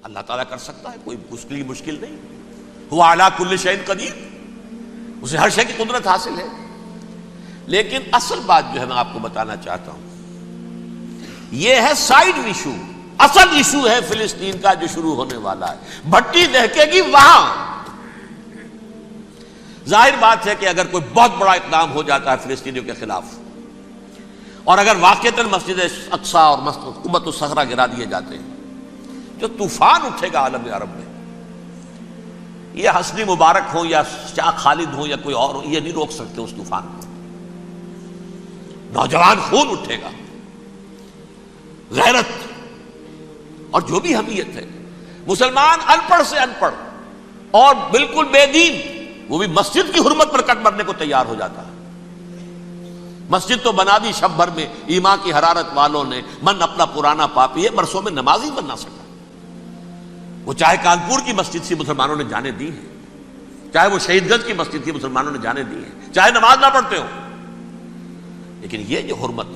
اللہ تعالیٰ کر سکتا ہے، کوئی اس کے لیے مشکل نہیں. ہوا علی کل شیء قدیر، اسے ہر شے کی قدرت حاصل ہے. لیکن اصل بات جو ہے میں آپ کو بتانا چاہتا ہوں، یہ ہے سائیڈ ایشو. اصل ایشو ہے فلسطین کا جو شروع ہونے والا ہے. بھٹی دہکے گی وہاں. ظاہر بات ہے کہ اگر کوئی بہت بڑا اقدام ہو جاتا ہے فلسطینیوں کے خلاف، اور اگر واقعتاً مسجد اقصی اور قبۃ الصخرہ گرا دیے جاتے ہیں، جو طوفان اٹھے گا عالم عرب میں، یہ حسنی مبارک ہوں یا شاہ خالد ہوں یا کوئی اور ہو، یہ نہیں روک سکتے اس طوفان کو. نوجوان خون اٹھے گا، غیرت اور جو بھی حمیت ہے. مسلمان ان پڑھ سے ان پڑھ اور بالکل بے دین، وہ بھی مسجد کی حرمت پر کٹ مرنے کو تیار ہو جاتا ہے. مسجد تو بنا دی شب بھر میں ایمان کی حرارت والوں نے، من اپنا پرانا پاپی ہے، برسوں میں نمازی بن نہ سکا. وہ چاہے کانپور کی مسجد سے مسلمانوں نے جانے دی ہیں، چاہے وہ شہید گنج کی مسجد کی مسلمانوں نے جانے دی ہیں، چاہے نماز نہ پڑھتے ہو. لیکن یہ جو حرمت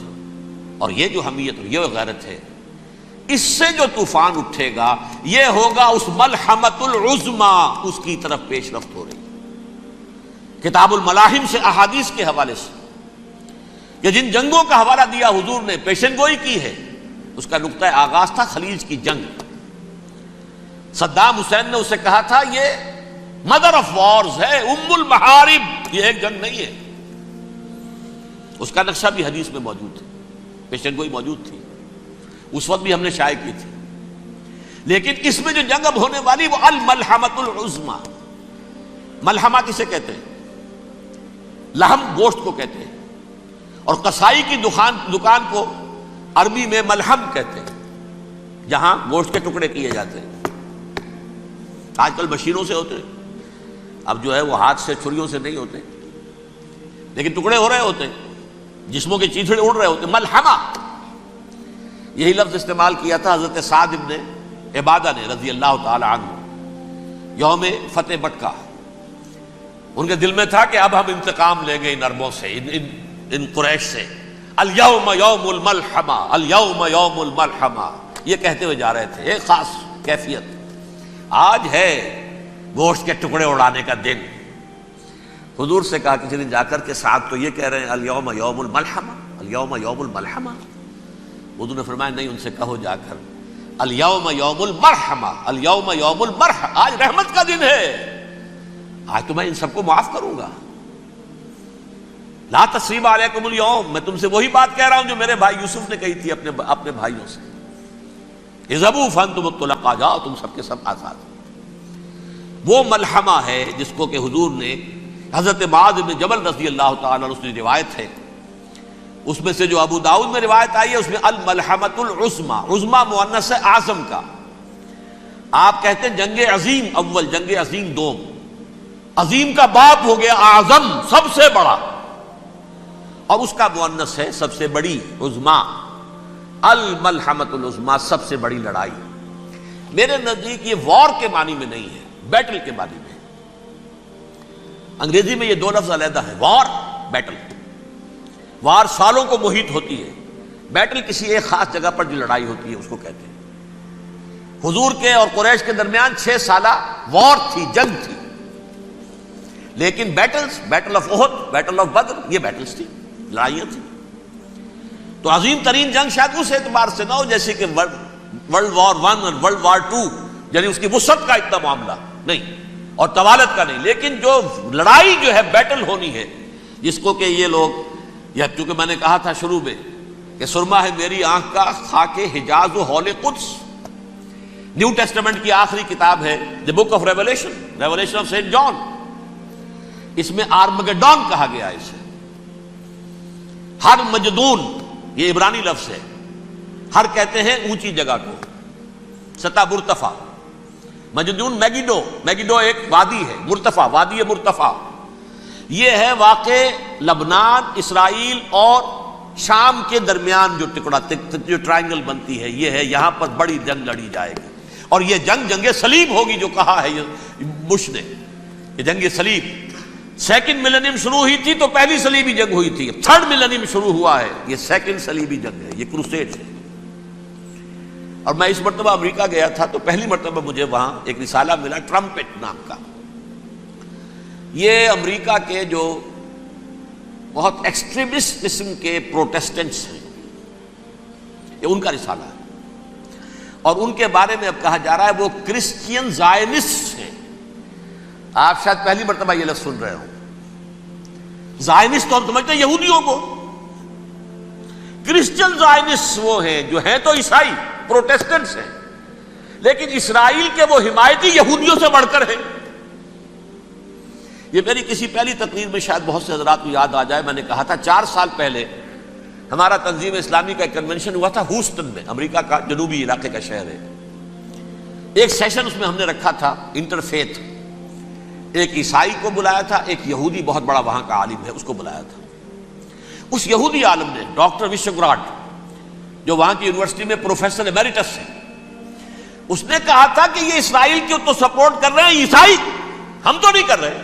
اور یہ جو حمیت اور یہ غیرت ہے، اس سے جو طوفان اٹھے گا یہ ہوگا اس ملحمۃ العظمی، اس کی طرف پیش رفت ہو رہی. کتاب الملاحم سے احادیث کے حوالے سے کہ جن جنگوں کا حوالہ دیا حضور نے، پیشن گوئی کی ہے، اس کا نقطہ آغاز تھا خلیج کی جنگ. صدام حسین نے اسے کہا تھا یہ مدر آف وارز ہے، ام المحارب، یہ ایک جنگ نہیں ہے. اس کا نقشہ بھی حدیث میں موجود ہے، پیشن گوئی موجود تھی، اس وقت بھی ہم نے شائع کی تھی. لیکن اس میں جو جنگ اب ہونے والی وہ الملحمۃ العظمی. ملحمہ کسے کہتے ہیں؟ لحم گوشت کو کہتے ہیں، اور قصائی کی دکان کو عربی میں ملحم کہتے ہیں، جہاں گوشت کے ٹکڑے کیے جاتے ہیں. آج کل مشینوں سے ہوتے ہیں، اب جو ہے وہ ہاتھ سے چھریوں سے نہیں ہوتے، لیکن ٹکڑے ہو رہے ہوتے ہیں، جسموں کے چیتھڑے اڑ رہے ہوتے ہیں. ملحمہ، یہی لفظ استعمال کیا تھا حضرت سعد ابن عبادہ نے رضی اللہ تعالی عنہ یوم فتح مکہ. ان کے دل میں تھا کہ اب ہم انتقام لیں گے ان عربوں سے، ان قریش سے. الیوم یوم الملحمہ، الیوم یوم الملحمہ، یہ کہتے ہوئے جا رہے تھے. ایک خاص کیفیت، آج ہے گوشت کے ٹکڑے اڑانے کا دن. حضور سے کہا کسی دن جا کر کے ساتھ تو یہ کہہ رہے ہیں الیوم یوم الملحمہ، الیوم یوم الملحمہ. حضور نے فرمایا نہیں، ان سے کہو جا کر الیوم یوم المرحمہ، الیوم یوم المرحمہ، آج رحمت کا دن ہے، آج تو میں ان سب کو معاف کروں گا. لا تثریب علیکم اليوم، میں تم سے وہی بات کہہ رہا ہوں جو میرے بھائی یوسف نے کہی تھی اپنے بھائیوں سے. اذهبوا فانتم الطلقاء، جاؤ تم سب کے سب آزاد. وہ ملحمہ ہے جس کو کہ حضور نے حضرت معاذ بن جبل رضی اللہ تعالیٰ عنہ، اس کی روایت ہے، اس میں سے جو ابو داؤد میں روایت آئی ہے اس میں الملحمۃ العظمی، عظمی مؤنث ہے اعظم کا. آپ کہتے ہیں جنگ عظیم اول، جنگ عظیم دوم. عظیم کا باپ ہو گیا اعظم، سب سے بڑا، اور اس کا مؤنث ہے سب سے بڑی، عظمی. الملحمۃ العظمی، سب سے بڑی لڑائی. میرے نزدیک یہ وار کے معنی میں نہیں ہے، بیٹل کے معنی میں. انگریزی میں یہ دو لفظ علیحدہ ہے، وار، بیٹل. وار سالوں کو محیط ہوتی ہے، بیٹل کسی ایک خاص جگہ پر جو لڑائی ہوتی ہے اس کو کہتے ہیں. حضور کے اور قریش کے درمیان 6 سالہ وار تھی، جنگ تھی. لیکن battles, battle of Uhud, battle of Badr, یہ بیٹلز تھی، لڑائیاں تھیں. تو عظیم ترین جنگ شاید اس اعتبار سے نہ ہو جیسے کہ ورلڈ وار 1 اور ورلڈ وار 2، یعنی اس کی وسعت کا اتنا معاملہ نہیں اور طوالت کا نہیں. لیکن جو لڑائی جو ہے بیٹل ہونی ہے، جس کو کہ یہ لوگ، یا چونکہ میں نے کہا تھا شروع میں کہ سرما ہے میری آنکھ کا خاک حجاز و حول قدس. نیو ٹیسٹمنٹ کی آخری کتاب ہے the book of Revelation, Revelation of Saint John. اس میں آرمگڈون کہا گیا ہے اسے. ہر مجدون، یہ عبرانی لفظ ہے. ہر کہتے ہیں اونچی جگہ کو، سطح مرتفع. مجدون میگیڈو، میگیڈو ایک وادی ہے، مرتفع، وادی مرتفع. یہ ہے واقع لبنان، اسرائیل اور شام کے درمیان جو ٹکڑا، جو ٹرائنگل بنتی ہے، یہ ہے. یہاں پر بڑی جنگ لڑی جائے گی، اور یہ جنگ صلیب ہوگی جو کہا ہے بش نے، یہ جنگ صلیب. سیکنڈ ملینیم شروع ہوئی تھی تو پہلی صلیبی جنگ ہوئی تھی. 3rd ملینیم شروع ہوا ہے، یہ 2nd صلیبی جنگ ہے، یہ کروسیڈ ہے. اور میں اس مرتبہ امریکہ گیا تھا تو پہلی مرتبہ مجھے وہاں ایک رسالہ ملا ٹرمپٹ نام کا. یہ امریکہ کے جو بہت ایکسٹریمسٹ قسم کے پروٹیسٹنٹس ہیں، یہ ان کا رسالہ ہے، اور ان کے بارے میں اب کہا جا رہا ہے وہ کرسچین زائنسٹ ہیں. آپ شاید پہلی مرتبہ یہ لفظ سن رہے ہوں. زائنسٹ تو ہم سمجھتے ہیں یہودیوں کو، کرسچن زائنسٹ وہ ہیں جو ہیں تو عیسائی پروٹیسٹنٹس ہیں، لیکن اسرائیل کے وہ حمایتی یہودیوں سے بڑھ کر ہیں. یہ میری کسی پہلی تقریر میں شاید بہت سے حضرات کو یاد آ جائے، میں نے کہا تھا 4 سال پہلے ہمارا تنظیم اسلامی کا ایک کنونشن ہوا تھا ہوسٹن میں، امریکہ کا جنوبی علاقے کا شہر ہے. ایک سیشن اس میں ہم نے رکھا تھا انٹرفیتھ، ایک عیسائی کو بلایا تھا، ایک یہودی بہت بڑا وہاں کا عالم ہے اس کو بلایا تھا. اس یہودی عالم نے ڈاکٹر وشوگراڈ، جو وہاں کی یونیورسٹی میں پروفیسر ایمیریٹس ہے، اس نے کہا تھا کہ یہ اسرائیل کو تو سپورٹ کر رہے ہیں عیسائی، ہم تو نہیں کر رہے.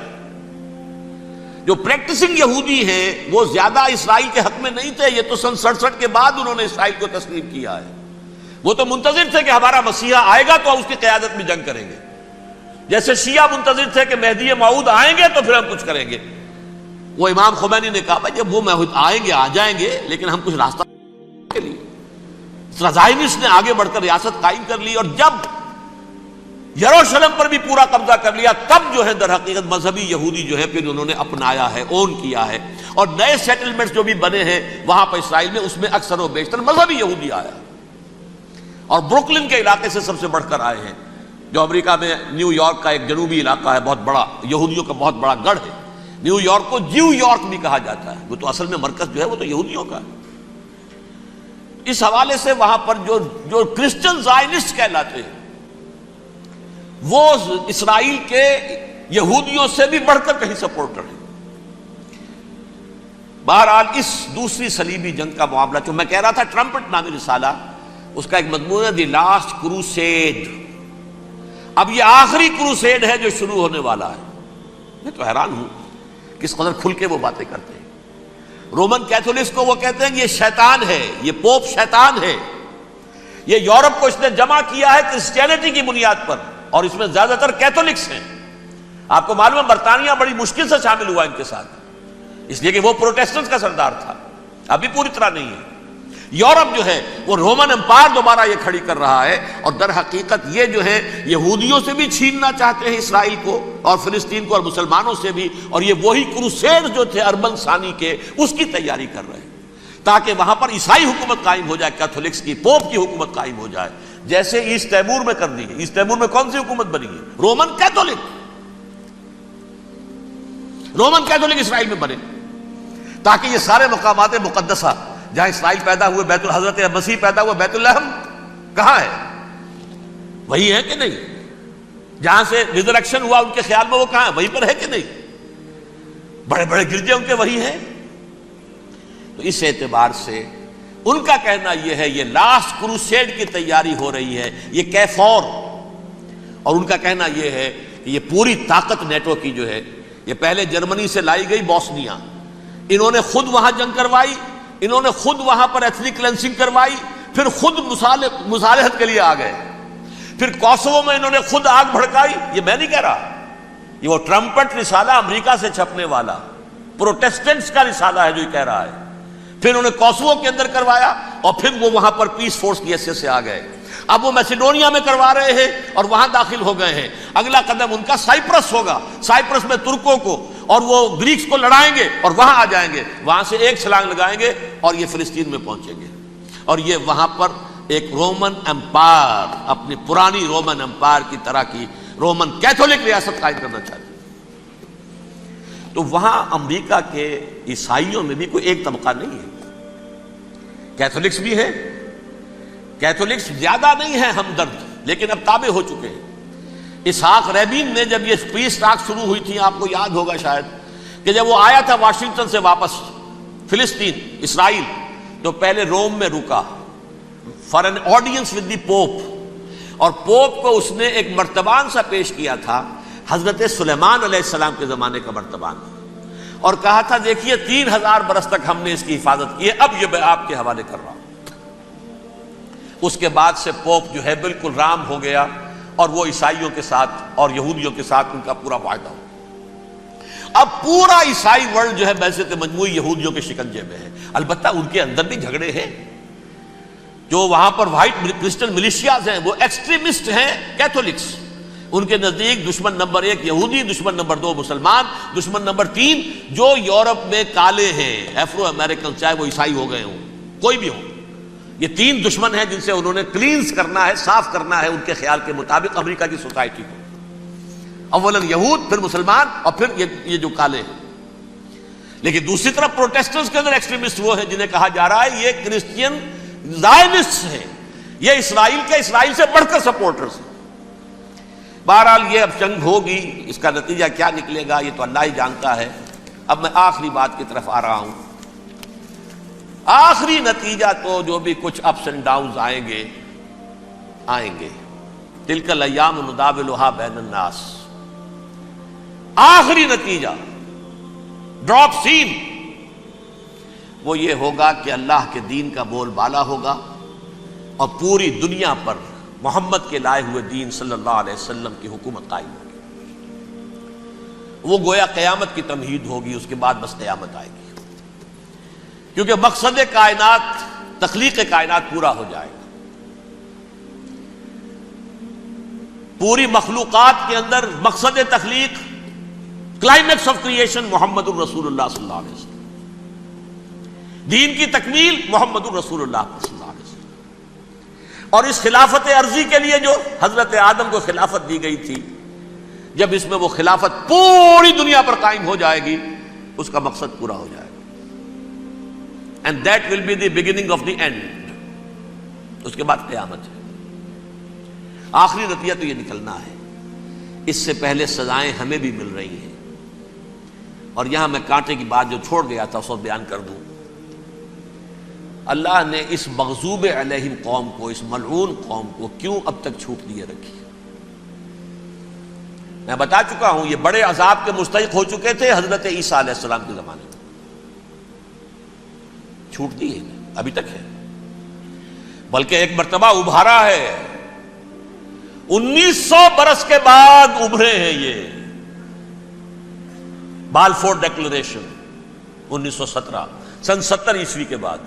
جو پریکٹسنگ یہودی ہیں وہ زیادہ اسرائیل کے حق میں نہیں تھے، یہ تو سن 67 کے بعد انہوں نے اسرائیل کو تسلیم کیا ہے. وہ تو منتظر تھے کہ ہمارا مسیحا آئے گا تو اس کی قیادت میں جنگ کریں گے، جیسے شیعہ منتظر تھے کہ مہدی موعود آئیں گے تو پھر ہم کچھ کریں گے. وہ امام خمینی نے کہا بھائی جب وہ آئیں گے آ جائیں گے، لیکن ہم کچھ راستہ کے لیے. زائنسٹ نے آگے بڑھ کر ریاست قائم کر لی، اور جب یروشلم پر بھی پورا قبضہ کر لیا تب جو ہے در حقیقت مذہبی یہودی جو ہے پھر انہوں نے اپنایا ہے، اون کیا ہے، اور نئے سیٹلمنٹس جو بھی بنے ہیں وہاں پر اسرائیل میں اس میں اکثر و بیشتر مذہبی یہودی آیا، اور بروکلن کے علاقے سے سب سے بڑھ کر آئے ہیں، جو امریکہ میں نیو یارک کا ایک جنوبی علاقہ ہے، بہت بڑا یہودیوں کا بہت بڑا گڑھ ہے. نیو یارک کو جیو یارک بھی کہا جاتا ہے، وہ تو اصل میں مرکز جو ہے وہ تو یہودیوں کا ہے. اس حوالے سے وہاں پر جو کرسچن زائنسٹ کہلاتے ہیں وہ اسرائیل کے یہودیوں سے بھی بڑھ کر کہیں سپورٹر ہیں. بہرحال اس دوسری صلیبی جنگ کا معاملہ جو میں کہہ رہا تھا، ٹرمپٹ نامی رسالہ، اس کا ایک مضمون ہے دی لاسٹ کروسیڈ. اب یہ آخری کروسیڈ ہے جو شروع ہونے والا ہے. میں تو حیران ہوں کس قدر کھل کے وہ باتیں کرتے ہیں. رومن کیتھولکس کو وہ کہتے ہیں کہ یہ شیطان ہے، یہ پوپ شیطان ہے، یہ یورپ کو اس نے جمع کیا ہے کرسچینٹی کی بنیاد پر، اور اس میں زیادہ تر کیتھولکس ہیں. آپ کو معلوم ہے برطانیہ بڑی مشکل سے شامل ہوا ان کے ساتھ، اس لیے کہ وہ پروٹیسٹنٹس کا سردار تھا، ابھی پوری طرح نہیں ہے. یورپ جو ہے وہ رومن امپائر دوبارہ یہ کھڑی کر رہا ہے، اور در حقیقت یہ جو ہے یہودیوں سے بھی چھیننا چاہتے ہیں اسرائیل کو اور فلسطین کو، اور مسلمانوں سے بھی، اور یہ وہی کروسیڈ جو تھے اربن ثانی کے اس کی تیاری کر رہے ہیں تاکہ وہاں پر عیسائی حکومت قائم ہو جائے، کیتھولکس کی، پوپ کی حکومت قائم ہو جائے، جیسے ایسٹ تیمور میں کر دی ہے. ایسٹ تیمور میں کون سی حکومت بنی ہے؟ Roman Catholic. رومن کیتھولک اسرائیل میں بنے تاکہ یہ سارے مقامات مقدسہ جہاں اسرائیل پیدا ہوئے، بیت حضرت مسیح پیدا ہوا، بیت الحم کہاں ہے؟ وہی ہے کہ نہیں؟ جہاں سے ریزریکشن ہوا ان کے خیال میں وہ کہاں ہے؟ وہیں پر ہے کہ نہیں؟ بڑے بڑے گرجے ان کے وہی ہیں. تو اس اعتبار سے ان کا کہنا یہ ہے یہ لاسٹ کروسیڈ کی تیاری ہو رہی ہے، یہ کیفور. اور ان کا کہنا یہ ہے کہ یہ پوری طاقت نیٹو کی جو ہے، یہ پہلے جرمنی سے لائی گئی بوسنیا، انہوں نے خود وہاں جنگ کروائی، انہوں نے خود وہاں پر ایتھنک کلینسنگ کروائی، پھر خود مصالحت کے لیے آ گئے، پھر کوسوو میں انہوں نے خود آگ بھڑکائی. یہ میں نہیں کہہ رہا، یہ وہ ٹرمپٹ رسالہ امریکہ سے چھپنے والا پروٹیسٹنٹس کا رسالہ ہے جو یہ کہہ رہا ہے. پھر انہوں نے کوسوو کے اندر کروایا، اور پھر وہ وہاں پر پیس فورس کی حیثیت سے آ گئے. اب وہ میسیڈونیا میں کروا رہے ہیں اور وہاں داخل ہو گئے ہیں. اگلا قدم ان کا سائپرس ہوگا، سائپرس میں ترکوں کو اور وہ گریکس کو لڑائیں گے اور وہاں آ جائیں گے، وہاں سے ایک چھلانگ لگائیں گے اور یہ فلسطین میں پہنچیں گے، اور یہ وہاں پر ایک رومن امپائر، اپنی پرانی رومن امپائر کی طرح کی رومن کیتھولک ریاست قائم کرنا چاہتے ہیں. تو وہاں امریکہ کے عیسائیوں میں بھی کوئی ایک طبقہ نہیں ہے، کیتھولکس بھی ہے، کیتھولکس زیادہ نہیں ہے ہمدرد، لیکن اب تابع ہو چکے ہیں. اسحاق ریبین نے جب یہ پیس ٹاک شروع ہوئی تھی، آپ کو یاد ہوگا شاید کہ جب وہ آیا تھا واشنگٹن سے واپس فلسطین اسرائیل، تو پہلے روم میں رکا for an audience with the Pope, اور پوپ کو اس نے ایک مرتبان سا پیش کیا تھا، حضرت سلیمان علیہ السلام کے زمانے کا مرتبان، اور کہا تھا دیکھیے 3000 برس تک ہم نے اس کی حفاظت کی ہے، اب یہ میں آپ کے حوالے کر رہا ہوں. اس کے بعد سے پوپ جو ہے بالکل رام ہو گیا، اور وہ عیسائیوں کے ساتھ اور یہودیوں کے ساتھ ان کا پورا معاہدہ ہو۔ اب پورا عیسائی ورلڈ جو ہے بعثت مجموعی یہودیوں کے شکنجے میں ہے۔ البتہ ان کے اندر بھی جھگڑے ہیں، جو وہاں پر وائٹ کرسچن ملیشیاز ہیں وہ ایکسٹریمسٹ ہیں کیتھولکس، ان کے نزدیک دشمن نمبر 1 یہودی، دشمن نمبر 2 مسلمان، دشمن نمبر 3 جو یورپ میں کالے ہیں، ایفرو امریکن، چاہے وہ عیسائی ہو گئے ہوں، کوئی بھی ہو۔ یہ 3 دشمن ہیں جن سے انہوں نے کلینز کرنا ہے، صاف کرنا ہے ان کے خیال کے مطابق امریکہ کی سوسائٹی کو۔ اولاً یہود، پھر مسلمان، اور پھر یہ جو کالے ہیں۔ لیکن دوسری طرف پروٹیسٹنٹس کے اندر ایکسٹریمسٹ وہ ہیں جنہیں کہا جا رہا ہے یہ کرسچین زائنسٹس ہیں، یہ اسرائیل سے بڑھ کر سپورٹرز ہیں۔ بہرحال یہ اب جنگ ہوگی، اس کا نتیجہ کیا نکلے گا یہ تو اللہ ہی جانتا ہے۔ اب میں آخری بات کی طرف آ رہا ہوں۔ آخری نتیجہ تو جو بھی کچھ اپس اینڈ ڈاؤنز آئیں گے، تلک الایام نداولھا بین الناس، آخری نتیجہ ڈراپ سین وہ یہ ہوگا کہ اللہ کے دین کا بول بالا ہوگا، اور پوری دنیا پر محمد کے لائے ہوئے دین صلی اللہ علیہ وسلم کی حکومت قائم ہوگی۔ وہ گویا قیامت کی تمہید ہوگی، اس کے بعد بس قیامت آئے گی، کیونکہ مقصد کائنات، تخلیق کائنات پورا ہو جائے گا۔ پوری مخلوقات کے اندر مقصد تخلیق، کلائمیکس آف کریشن محمد الرسول اللہ صلی اللہ علیہ وسلم، دین کی تکمیل محمد الرسول اللہ صلی اللہ علیہ وسلم۔ اور اس خلافت عرضی کے لیے جو حضرت آدم کو خلافت دی گئی تھی، جب اس میں وہ خلافت پوری دنیا پر قائم ہو جائے گی، اس کا مقصد پورا ہو جائے گا۔ And that will be the beginning of the end۔ اس کے بعد قیامت ہے۔ آخری نتیجہ تو یہ نکلنا ہے۔ اس سے پہلے سزائیں ہمیں بھی مل رہی ہیں، اور یہاں میں کانٹے کی بات جو چھوڑ گیا تھا اس کو بیان کر دوں۔ اللہ نے اس مغضوب علیہم قوم کو، اس ملعون قوم کو کیوں اب تک چھوٹ دیے رکھی؟ میں بتا چکا ہوں یہ بڑے عذاب کے مستحق ہو چکے تھے حضرت عیسیٰ علیہ السلام کے زمانے میں، چھوٹ دی ہے، ابھی تک ہے، بلکہ ایک مرتبہ ابھارا ہے۔ 1900 برس کے بعد ابھرے ہیں یہ، بالفور ڈیکلریشن 1917، سن 70 عیسوی کے بعد،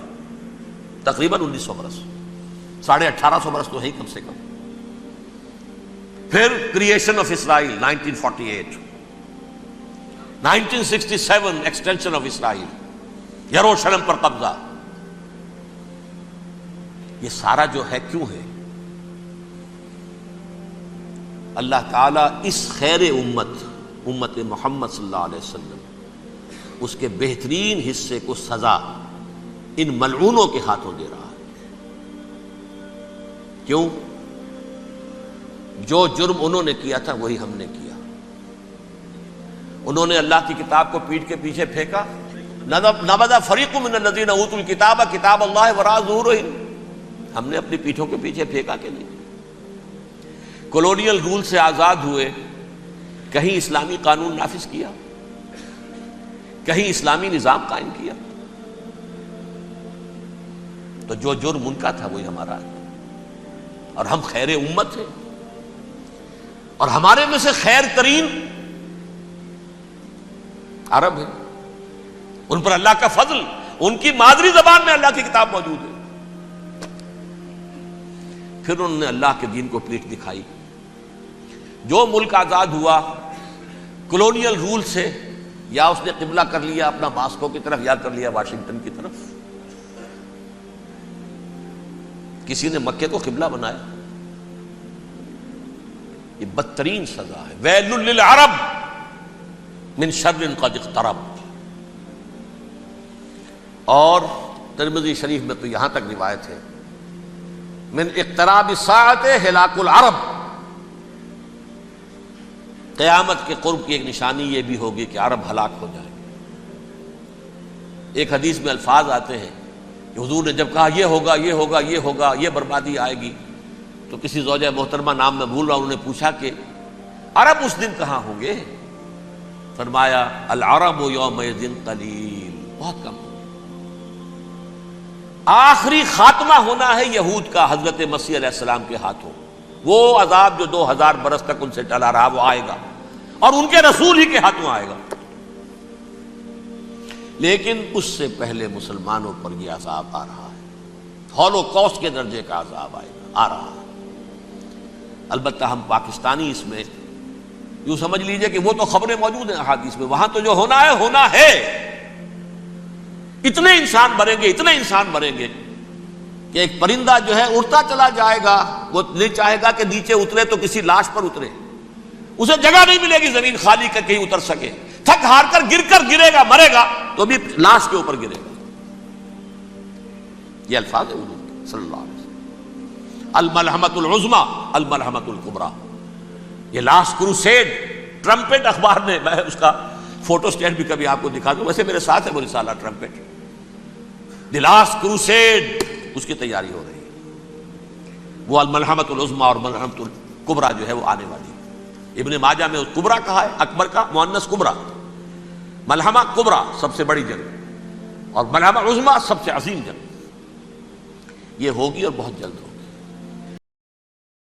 تقریباً 1900 برس، 1850 برس تو ہے کم سے کم۔ پھر creation of Israel 1948، 1967 extension of Israel, یروشلم پر قبضہ۔ یہ سارا جو ہے کیوں ہے؟ اللہ تعالیٰ اس خیر امت محمد صلی اللہ علیہ وسلم، اس کے بہترین حصے کو سزا ان ملعونوں کے ہاتھوں دے رہا ہے۔ کیوں؟ جو جرم انہوں نے کیا تھا وہی ہم نے کیا۔ انہوں نے اللہ کی کتاب کو پیٹھ کے پیچھے پھینکا، نبذ فریق من الذین اوتوا الکتاب کتاب اللہ وراء ظہورہم، ہم نے اپنی پیٹھوں کے پیچھے پھینکا کہ نہیں؟ کولونیل رول سے آزاد ہوئے، کہیں اسلامی قانون نافذ کیا، کہیں اسلامی نظام قائم کیا؟ تو جو جرم ان کا تھا وہی ہمارا ہے، اور ہم خیر امت ہیں، اور ہمارے میں سے خیر ترین عرب ہیں، ان پر اللہ کا فضل، ان کی مادری زبان میں اللہ کی کتاب موجود ہے۔ پھر انہوں نے اللہ کے دین کو پیٹھ دکھائی۔ جو ملک آزاد ہوا کولونیل رول سے، یا اس نے قبلہ کر لیا اپنا ماسکو کی طرف، یا کر لیا واشنگٹن کی طرف، کسی نے مکے کو قبلہ بنایا، یہ بدترین سزا ہے۔ ویل للعرب من شر قد اقترب۔ اور ترمذی شریف میں تو یہاں تک روایت ہے، من اقتراب الساعۃ ہلاک العرب، قیامت کے قرب کی ایک نشانی یہ بھی ہوگی کہ عرب ہلاک ہو جائے۔ ایک حدیث میں الفاظ آتے ہیں کہ حضور نے جب کہا یہ ہوگا یہ ہوگا یہ ہوگا، یہ بربادی آئے گی، تو کسی زوجہ محترمہ نام میں بھول رہا ہوں، انہوں نے پوچھا کہ عرب اس دن کہاں ہوں گے؟ فرمایا العرب یومئذ قلیل، بہت کم۔ آخری خاتمہ ہونا ہے یہود کا حضرت مسیح علیہ السلام کے ہاتھوں. وہ عذاب جو 2000 برس تک ان سے ٹلا رہا وہ آئے گا اور ان کے رسول ہی کے ہاتھوں آئے گا. لیکن اس سے پہلے مسلمانوں پر یہ عذاب آ رہا ہے، ہولوکاسٹ کے درجے کا عذاب آ رہا ہے. البتہ ہم پاکستانی اس میں یوں سمجھ لیجئے کہ وہ تو خبریں موجود ہیں احادیث میں، وہاں تو جو ہونا ہے. اتنے انسان مریں گے کہ ایک پرندہ جو ہے اڑتا چلا جائے گا، وہ نہیں چاہے گا کہ نیچے اترے تو کسی لاش پر اترے، اسے جگہ نہیں ملے گی زمین خالی کر کہیں اتر سکے، تھک ہار کر گرے گا، مرے گا تو بھی لاش کے اوپر گرے گا. یہ الفاظ ہے حضور کے صلی اللہ علیہ وسلم. الملحمۃ العظمیٰ الملحمۃ الکبریٰ. یہ لاسٹ کروسیڈ ٹرمپٹ اخبار نے، میں اس کا فوٹو اسٹیٹ بھی کبھی آپ کو دکھا دوں، ویسے میرے ساتھ ہے وہ رسالہ ٹرمپٹ. دی لاسٹ کروسیڈ اس کی تیاری ہو رہی ہے. وہ الملحمۃ العظمیٰ اور ملحمۃ الکبریٰ جو ہے وہ آنے والی ہے. ابن ماجہ میں کبریٰ کہا ہے، اکبر کا مؤنث کبریٰ. ملحمہ کبریٰ سب سے بڑی جنگ اور ملحمہ عظمیٰ سب سے عظیم جنگ. یہ ہوگی اور بہت جلد ہوگی.